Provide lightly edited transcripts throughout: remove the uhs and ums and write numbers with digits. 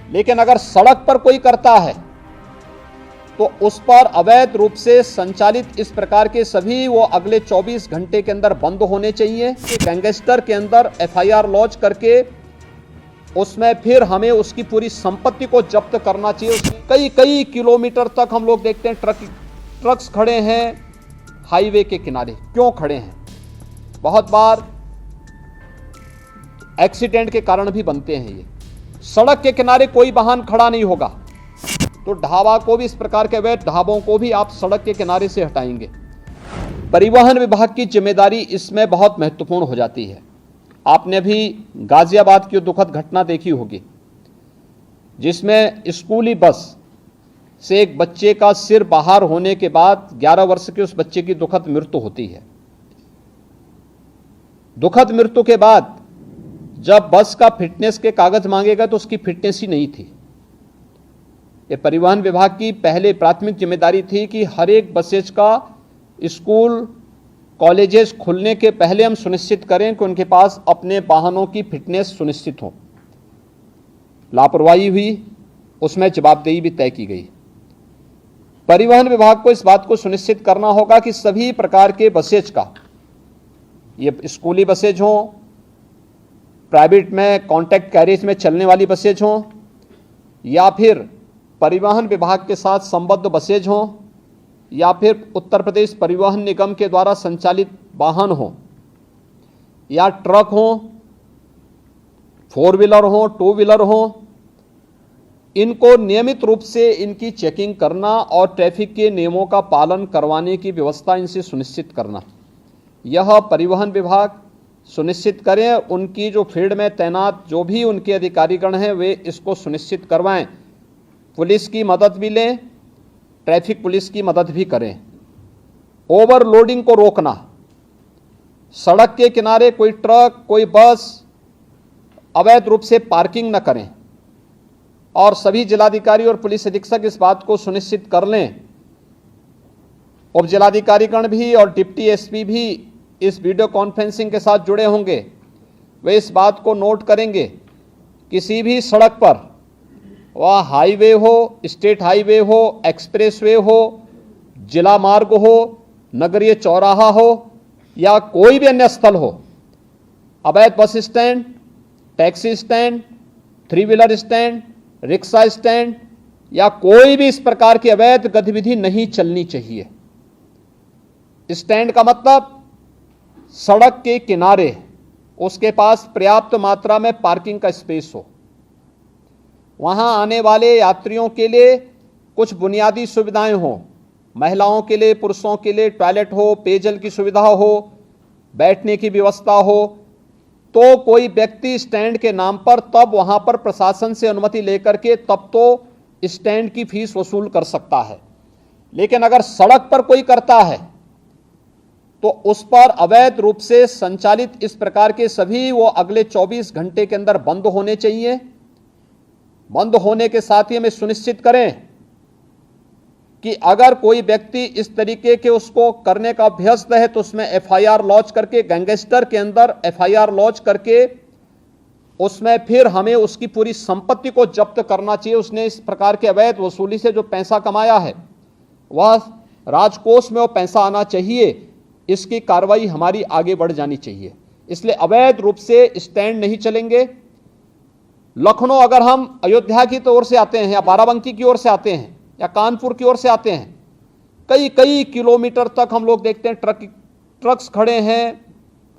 लेकिन अगर सड़क पर कोई करता है तो उस पर अवैध रूप से संचालित इस प्रकार के सभी वो अगले 24 घंटे के अंदर बंद होने चाहिए। गैंगस्टर के अंदर एफआईआर लॉन्च करके उसमें फिर हमें उसकी पूरी संपत्ति को जब्त करना चाहिए। कई कई किलोमीटर तक हम लोग देखते हैं ट्रक्स खड़े हैं हाईवे के किनारे। क्यों खड़े हैं? बहुत बार एक्सीडेंट के कारण भी बनते हैं। ये सड़क के किनारे कोई वाहन खड़ा नहीं होगा तो ढाबा को भी, इस प्रकार के अवैध ढाबों को भी आप सड़क के किनारे से हटाएंगे। परिवहन विभाग की जिम्मेदारी इसमें बहुत महत्वपूर्ण हो जाती है। आपने भी गाजियाबाद की दुखद घटना देखी होगी जिसमें स्कूली बस से एक बच्चे का सिर बाहर होने के बाद 11 वर्ष के उस बच्चे की दुखद मृत्यु होती है। दुखद मृत्यु के बाद जब बस का फिटनेस के कागज मांगेगा तो उसकी फिटनेस ही नहीं थी। ये परिवहन विभाग की पहले प्राथमिक जिम्मेदारी थी कि हर एक बसेज का स्कूल कॉलेजेस खुलने के पहले हम सुनिश्चित करें कि उनके पास अपने वाहनों की फिटनेस सुनिश्चित हो। लापरवाही हुई, उसमें जवाबदेही भी तय की गई। परिवहन विभाग को इस बात को सुनिश्चित करना होगा कि सभी प्रकार के बसेज का, ये स्कूली बसेज हों, प्राइवेट में कॉन्ट्रैक्ट कैरेज में चलने वाली बसेज हों, या फिर परिवहन विभाग के साथ संबद्ध बसेज हों, या फिर उत्तर प्रदेश परिवहन निगम के द्वारा संचालित वाहन हो, या ट्रक हो, 4 व्हीलर हो, 2 व्हीलर हो, इनको नियमित रूप से इनकी चेकिंग करना और ट्रैफिक के नियमों का पालन करवाने की व्यवस्था इनसे सुनिश्चित करना। यह परिवहन विभाग सुनिश्चित करें। उनकी जो फील्ड में तैनात जो भी उनके अधिकारीगण हैं वे इसको सुनिश्चित करवाएं। पुलिस की मदद भी लें, ट्रैफिक पुलिस की मदद भी करें। ओवरलोडिंग को रोकना, सड़क के किनारे कोई ट्रक कोई बस अवैध रूप से पार्किंग न करें और सभी जिलाधिकारी और पुलिस अधीक्षक इस बात को सुनिश्चित कर लें। उप जिलाधिकारीगण भी और डिप्टी एसपी भी इस वीडियो कॉन्फ्रेंसिंग के साथ जुड़े होंगे। वे इस बात को नोट करेंगे किसी भी सड़क पर, वह हाईवे हो, स्टेट हाईवे हो, एक्सप्रेसवे हो, जिला मार्ग हो, नगरीय चौराहा हो या कोई भी अन्य स्थल हो, अवैध bus stand, taxi stand, 3 wheeler stand, rickshaw stand या कोई भी इस प्रकार की अवैध गतिविधि नहीं चलनी चाहिए। स्टैंड का मतलब सड़क के किनारे उसके पास पर्याप्त मात्रा में पार्किंग का स्पेस हो, वहां आने वाले यात्रियों के लिए कुछ बुनियादी सुविधाएं हो, महिलाओं के लिए, पुरुषों के लिए टॉयलेट हो, पेयजल की सुविधा हो, बैठने की व्यवस्था हो, तो कोई व्यक्ति स्टैंड के नाम पर तब वहां पर प्रशासन से अनुमति लेकर के तब तो स्टैंड की फीस वसूल कर सकता है। लेकिन अगर सड़क पर कोई करता है तो उस पर अवैध रूप से संचालित इस प्रकार के सभी वो अगले 24 घंटे के अंदर बंद होने चाहिए। बंद होने के साथ ही हमें सुनिश्चित करें कि अगर कोई व्यक्ति इस तरीके के उसको करने का अभ्यस्त है तो उसमें एफआईआर लॉन्च करके, गैंगस्टर के अंदर एफआईआर लॉन्च करके उसमें फिर हमें उसकी पूरी संपत्ति को जब्त करना चाहिए। उसने इस प्रकार के अवैध वसूली से जो पैसा कमाया है वह राजकोष में वो पैसा आना चाहिए। इसकी कार्रवाई हमारी आगे बढ़ जानी चाहिए। इसलिए अवैध रूप से स्टैंड नहीं चलेंगे। लखनऊ अगर हम अयोध्या की ओर से आते हैं या बाराबंकी की ओर से आते हैं या कानपुर की ओर से आते हैं, कई कई किलोमीटर तक हम लोग देखते हैं ट्रक्स खड़े हैं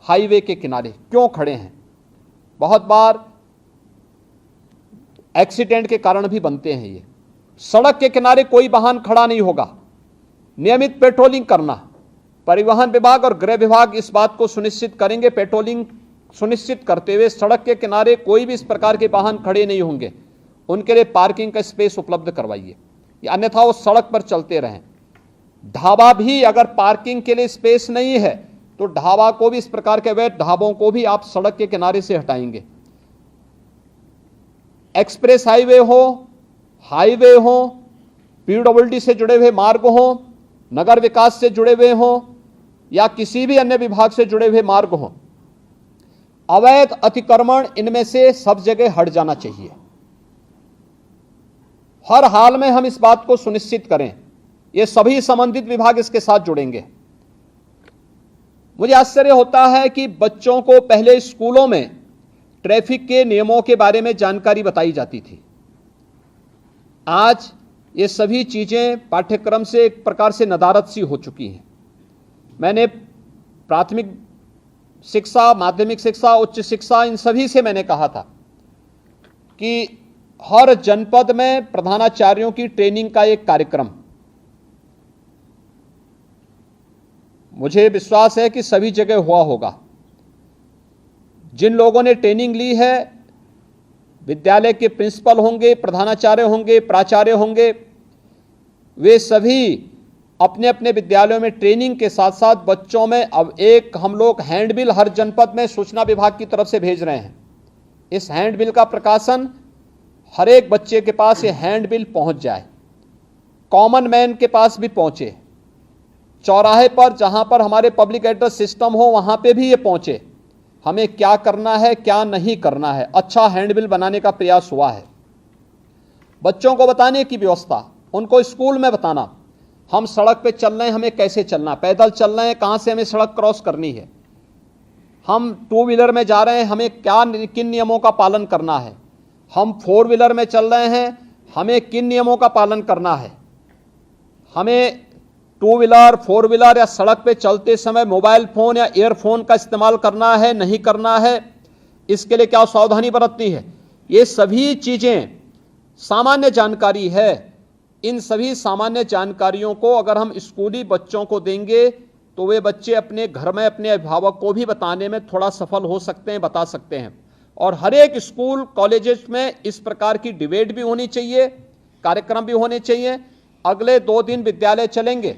हाईवे के किनारे। क्यों खड़े हैं? बहुत बार एक्सीडेंट के कारण भी बनते हैं। ये सड़क के किनारे कोई वाहन खड़ा नहीं होगा। नियमित पेट्रोलिंग करना, परिवहन विभाग और गृह विभाग इस बात को सुनिश्चित करेंगे। पेट्रोलिंग सुनिश्चित करते हुए सड़क के किनारे कोई भी इस प्रकार के वाहन खड़े नहीं होंगे, उनके लिए पार्किंग का स्पेस उपलब्ध करवाइए, अन्यथा वो सड़क पर चलते रहें। ढाबा भी अगर पार्किंग के लिए स्पेस नहीं है तो ढाबा को भी, इस प्रकार के अवैध ढाबों को भी आप सड़क के किनारे से हटाएंगे। एक्सप्रेस हाईवे हो, पीडब्ल्यूडी से जुड़े हुए मार्ग हो, नगर विकास से जुड़े हुए हो या किसी भी अन्य विभाग से जुड़े हुए मार्ग हो, अवैध अतिक्रमण इनमें से सब जगह हट जाना चाहिए। हर हाल में हम इस बात को सुनिश्चित करें, ये सभी संबंधित विभाग इसके साथ जुड़ेंगे। मुझे आश्चर्य होता है कि बच्चों को पहले स्कूलों में ट्रैफिक के नियमों के बारे में जानकारी बताई जाती थी। आज ये सभी चीजें पाठ्यक्रम से एक प्रकार से नदारद सी हो चुकी हैं। मैंने प्राथमिक शिक्षा, माध्यमिक शिक्षा, उच्च शिक्षा, इन सभी से मैंने कहा था कि हर जनपद में प्रधानाचार्यों की ट्रेनिंग का एक कार्यक्रम, मुझे विश्वास है कि सभी जगह हुआ होगा। जिन लोगों ने ट्रेनिंग ली है, विद्यालय के प्रिंसिपल होंगे, प्रधानाचार्य होंगे, प्राचार्य होंगे, वे सभी अपने अपने विद्यालयों में ट्रेनिंग के साथ साथ बच्चों में अब एक हम लोग हैंडबिल हर जनपद में सूचना विभाग की तरफ से भेज रहे हैं। इस हैंडबिल का प्रकाशन हर एक बच्चे के पास ये हैंडबिल पहुंच जाए, कॉमन मैन के पास भी पहुंचे, चौराहे पर जहां पर हमारे पब्लिक एड्रेस सिस्टम हो वहां पे भी ये पहुंचे, हमें क्या करना है क्या नहीं करना है। अच्छा हैंडबिल बनाने का प्रयास हुआ है। बच्चों को बताने की व्यवस्था, उनको स्कूल में बताना, हम सड़क पे चल रहे हैं, हमें कैसे चलना, पैदल चल रहे हैं, कहां से हमें सड़क क्रॉस करनी है, हम टू व्हीलर में जा रहे हैं, हमें क्या किन नियमों का पालन करना है, हम फोर व्हीलर में चल रहे हैं, हमें किन नियमों का पालन करना है, हमें टू व्हीलर, फोर व्हीलर या सड़क पे चलते समय मोबाइल फोन या ईयरफोन का इस्तेमाल करना है नहीं करना है, इसके लिए क्या सावधानी बरतनी है। ये सभी चीजें सामान्य जानकारी है। इन सभी सामान्य जानकारियों को अगर हम स्कूली बच्चों को देंगे तो वे बच्चे अपने घर में अपने अभिभावक को भी बताने में थोड़ा सफल हो सकते हैं, बता सकते हैं। और हर एक स्कूल कॉलेजेस में इस प्रकार की डिबेट भी होनी चाहिए, कार्यक्रम भी होने चाहिए। अगले 2 दिन विद्यालय चलेंगे,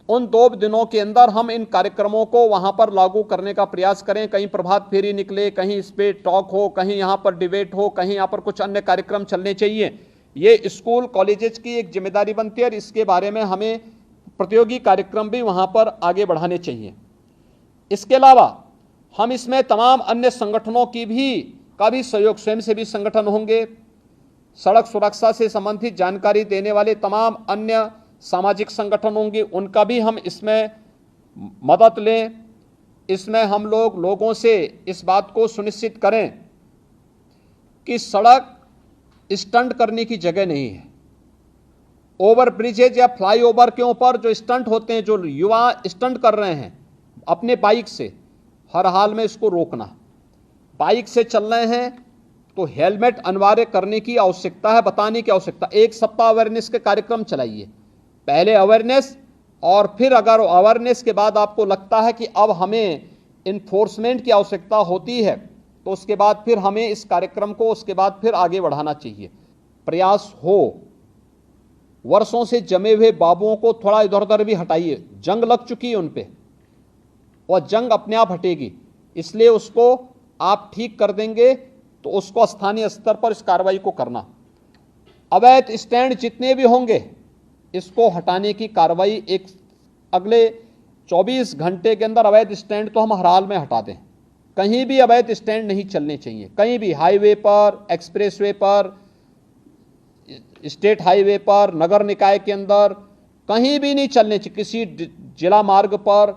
उन 2 दिनों के अंदर हम इन कार्यक्रमों को वहां पर लागू करने का प्रयास करें। कहीं प्रभात फेरी निकले, कहीं इस पे टॉक हो, कहीं यहाँ पर डिबेट हो, कहीं यहाँ पर कुछ अन्य कार्यक्रम चलने चाहिए। ये स्कूल कॉलेजेस की एक जिम्मेदारी बनती है और इसके बारे में हमें प्रतियोगी कार्यक्रम भी वहां पर आगे बढ़ाने चाहिए। इसके अलावा हम इसमें तमाम अन्य संगठनों की का भी सहयोग, स्वयंसेवी संगठन होंगे, सड़क सुरक्षा से संबंधित जानकारी देने वाले तमाम अन्य सामाजिक संगठन होंगे, उनका भी हम इसमें मदद लें। इसमें हम लोगों से इस बात को सुनिश्चित करें कि सड़क स्टंट करने की जगह नहीं है। ओवर ब्रिजेज या फ्लाईओवर के ऊपर जो स्टंट होते हैं, जो युवा स्टंट कर रहे हैं अपने बाइक से, हर हाल में इसको रोकना। बाइक से चल रहे हैं तो हेलमेट अनिवार्य करने की आवश्यकता है, बताने की आवश्यकता। 1 सप्ताह अवेयरनेस के कार्यक्रम चलाइए, पहले अवेयरनेस, और फिर अगर अवेयरनेस के बाद आपको लगता है कि अब हमें इन्फोर्समेंट की आवश्यकता होती है तो उसके बाद फिर हमें इस कार्यक्रम को उसके बाद फिर आगे बढ़ाना चाहिए। प्रयास हो, वर्षों से जमे हुए बाबुओं को थोड़ा इधर उधर भी हटाइए, जंग लग चुकी है उन पे और जंग अपने आप हटेगी, इसलिए उसको आप ठीक कर देंगे तो उसको स्थानीय स्तर पर इस कार्रवाई को करना। अवैध स्टैंड जितने भी होंगे इसको हटाने की कार्रवाई एक अगले 24 घंटे के अंदर अवैध स्टैंड तो हम हर हाल में हटा दें। कहीं भी अवैध स्टैंड नहीं चलने चाहिए, कहीं भी, हाईवे पर, एक्सप्रेसवे पर, स्टेट हाईवे पर, नगर निकाय के अंदर, कहीं भी नहीं चलने चाहिए। किसी जिला मार्ग पर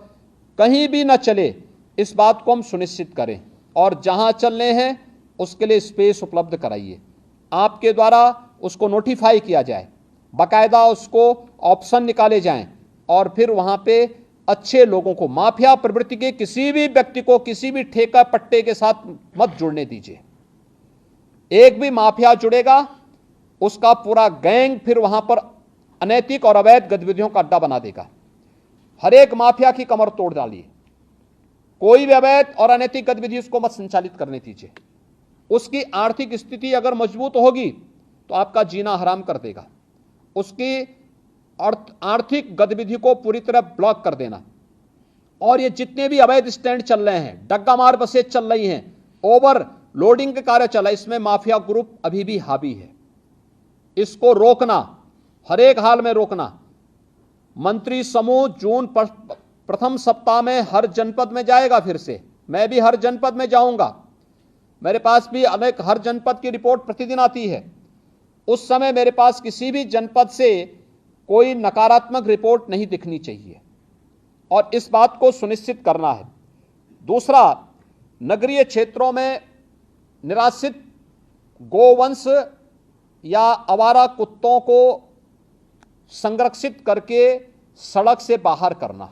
कहीं भी न चले, इस बात को हम सुनिश्चित करें। और जहां चलने हैं उसके लिए स्पेस उपलब्ध कराइए, आपके द्वारा उसको नोटिफाई किया जाए, बाकायदा उसको ऑप्शन निकाले जाएं और फिर वहां पे अच्छे लोगों को, माफिया प्रवृत्ति के किसी भी व्यक्ति को किसी भी ठेका पट्टे के साथ मत जुड़ने दीजिए। एक भी माफिया जुड़ेगा उसका पूरा गैंग फिर वहां पर अनैतिक और अवैध गतिविधियों का अड्डा बना देगा। हर एक माफिया की कमर तोड़ डालिए, कोई भी अवैध और अनैतिक गतिविधि उसको मत संचालित करने दीजिए। उसकी आर्थिक स्थिति अगर मजबूत होगी तो आपका जीना हराम कर देगा। उसकी आर्थिक गतिविधि को पूरी तरह ब्लॉक कर देना। और ये जितने भी अवैध स्टैंड चल रहे हैं, डग्गा मार बसें चल रही हैं, ओवर लोडिंग के कार्य चला, इसमें माफिया ग्रुप अभी भी हावी है। इसको रोकना, हर एक हाल में रोकना। मंत्री समूह जून प्रथम सप्ताह में हर जनपद में जाएगा। फिर से मैं भी हर जनपद में जाऊंगा, मेरे पास भी अनेक हर जनपद की रिपोर्ट प्रतिदिन आती है। उस समय मेरे पास किसी भी जनपद से कोई नकारात्मक रिपोर्ट नहीं दिखनी चाहिए और इस बात को सुनिश्चित करना है। दूसरा, नगरीय क्षेत्रों में निराश्रित गोवंश या आवारा कुत्तों को संरक्षित करके सड़क से बाहर करना,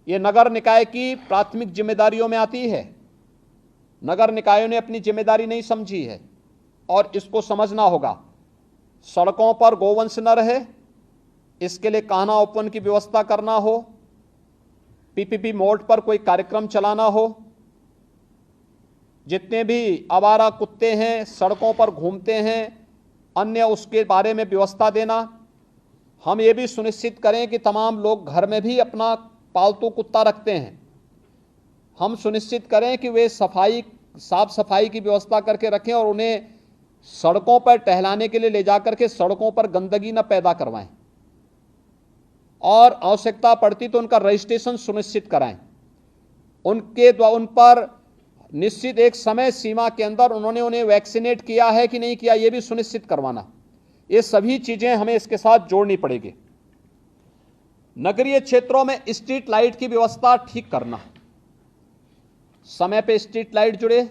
यह नगर निकाय की प्राथमिक जिम्मेदारियों में आती है। नगर निकायों ने अपनी जिम्मेदारी नहीं समझी है और इसको समझना होगा। सड़कों पर गोवंश न रहे, इसके लिए कान्हा ओपन की व्यवस्था करना हो, पीपीपी मोड पर कोई कार्यक्रम चलाना हो, जितने भी आवारा कुत्ते हैं सड़कों पर घूमते हैं अन्य उसके बारे में व्यवस्था देना। हम ये भी सुनिश्चित करें कि तमाम लोग घर में भी अपना पालतू कुत्ता रखते हैं, हम सुनिश्चित करें कि वे साफ सफाई की व्यवस्था करके रखें और उन्हें सड़कों पर टहलाने के लिए ले जाकर के सड़कों पर गंदगी न पैदा करवाएं और आवश्यकता पड़ती तो उनका रजिस्ट्रेशन सुनिश्चित कराएं। उन पर निश्चित एक समय सीमा के अंदर उन्होंने उन्हें वैक्सीनेट किया है कि नहीं किया, यह भी सुनिश्चित करवाना। ये सभी चीजें हमें इसके साथ जोड़नी पड़ेगी। नगरीय क्षेत्रों में स्ट्रीट लाइट की व्यवस्था ठीक करना, समय पे स्ट्रीट लाइट जुड़े,